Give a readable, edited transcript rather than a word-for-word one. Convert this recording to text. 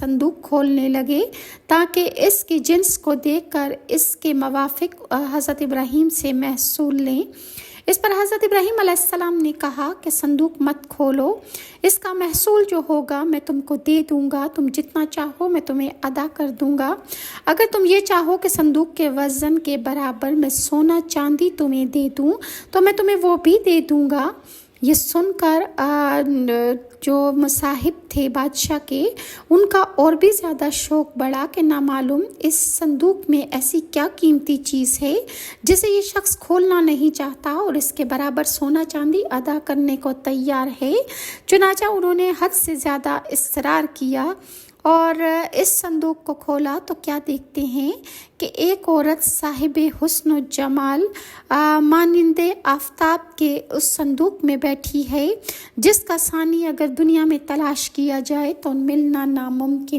صندوق کھولنے لگے تاکہ اس کی جنس کو دیکھ کر اس کے موافق حضرت ابراہیم سے محصول لیں۔ اس پر حضرت ابراہیم علیہ السلام نے کہا کہ صندوق مت کھولو، اس کا محصول جو ہوگا میں تم کو دے دوں گا، تم جتنا چاہو میں تمہیں ادا کر دوں گا۔ اگر تم یہ چاہو کہ صندوق کے وزن کے برابر میں سونا چاندی تمہیں دے دوں تو میں تمہیں وہ بھی دے دوں گا۔ یہ سن کر جو مصاحب تھے بادشاہ کے، ان کا اور بھی زیادہ شوق بڑھا کہ نامعلوم اس صندوق میں ایسی کیا قیمتی چیز ہے جسے یہ شخص کھولنا نہیں چاہتا اور اس کے برابر سونا چاندی ادا کرنے کو تیار ہے۔ چنانچہ انہوں نے حد سے زیادہ اصرار کیا اور اس صندوق کو کھولا تو کیا دیکھتے ہیں کہ ایک عورت صاحب حسن و جمال مانند آفتاب کے اس صندوق میں بیٹھی ہے جس کا ثانی اگر دنیا میں تلاش کیا جائے تو ملنا ناممکن